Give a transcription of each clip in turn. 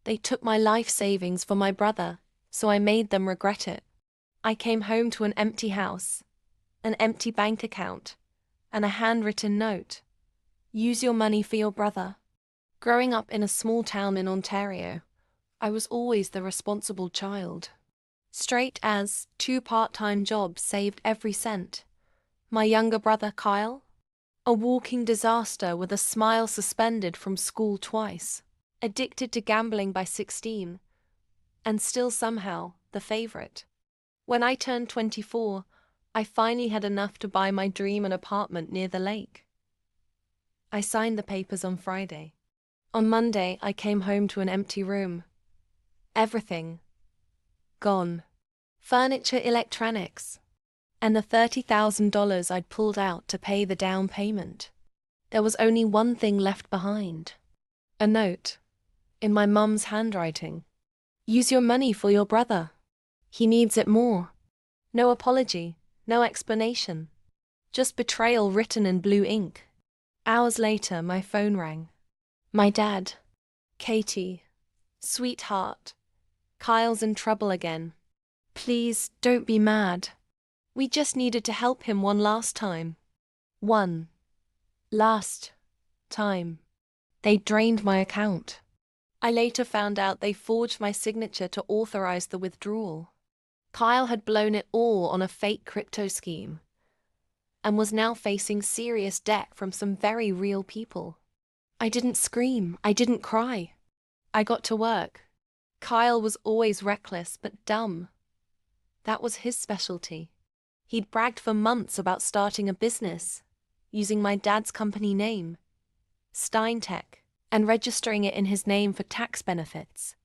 They took my life savings for my brother, so I made them regret it. I came home to an empty house, an empty bank account, and a handwritten note. Use your money for your brother. Growing up in a small town in Ontario, I was always the responsible child. Straight as 2 part-time jobs saved every cent. My younger brother Kyle, a walking disaster with a smile suspended from school twice, addicted to gambling by 16, and still somehow the favorite. When I turned 24, I finally had enough to buy my dream an apartment near the lake. I signed the papers on Friday. On Monday, I came home to an empty room. Everything gone. Furniture, electronics, and the $30,000 I'd pulled out to pay the down payment. There was only one thing left behind. A note, in my mum's handwriting. Use your money for your brother. He needs it more. No apology, no explanation. Just betrayal written in blue ink. Hours later, my phone rang. My dad. Katie. Sweetheart. Kyle's in trouble again. Please, don't be mad. We just needed to help him one last time. One last time. They drained my account. I later found out they forged my signature to authorize the withdrawal. Kyle had blown it all on a fake crypto scheme and was now facing serious debt from some very real people. I didn't scream. I didn't cry. I got to work. Kyle was always reckless but dumb. That was his specialty. He'd bragged for months about starting a business, using my dad's company name, Steintech, and registering it in his name for tax benefits.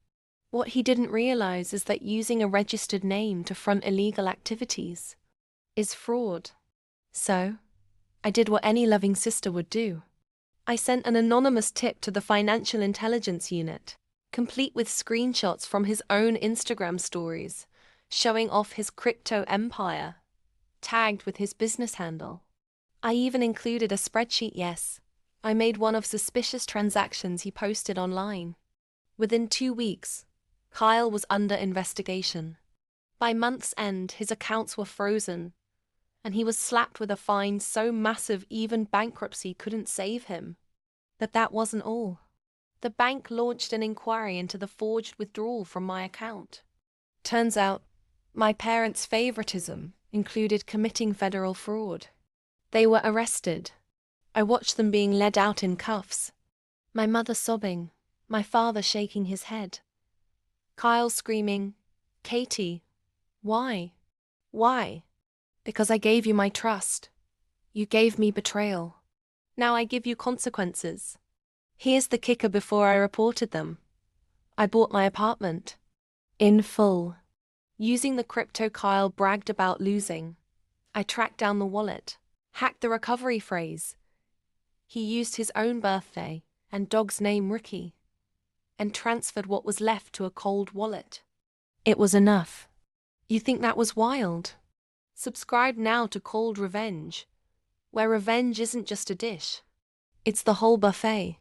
What he didn't realize is that using a registered name to front illegal activities is fraud. So, I did what any loving sister would do. I sent an anonymous tip to the Financial Intelligence Unit, complete with screenshots from his own Instagram stories, showing off his crypto empire, tagged with his business handle. I even included a spreadsheet. Yes, I made one of suspicious transactions he posted online. Within 2 weeks, Kyle was under investigation. By month's end, his accounts were frozen, and he was slapped with a fine so massive even bankruptcy couldn't save him. But that wasn't all. The bank launched an inquiry into the forged withdrawal from my account. Turns out, my parents' favoritism included committing federal fraud. They were arrested. I watched them being led out in cuffs. My mother sobbing, my father shaking his head. Kyle screaming, "Katie, why? Why? Because I gave you my trust. You gave me betrayal. Now I give you consequences." Here's the kicker: before I reported them, I bought my apartment. In full. Using the crypto Kyle bragged about losing, I tracked down the wallet, hacked the recovery phrase. He used his own birthday and dog's name Ricky, and transferred what was left to a cold wallet. It was enough. You think that was wild? Subscribe now to Cold Revenge, where revenge isn't just a dish. It's the whole buffet.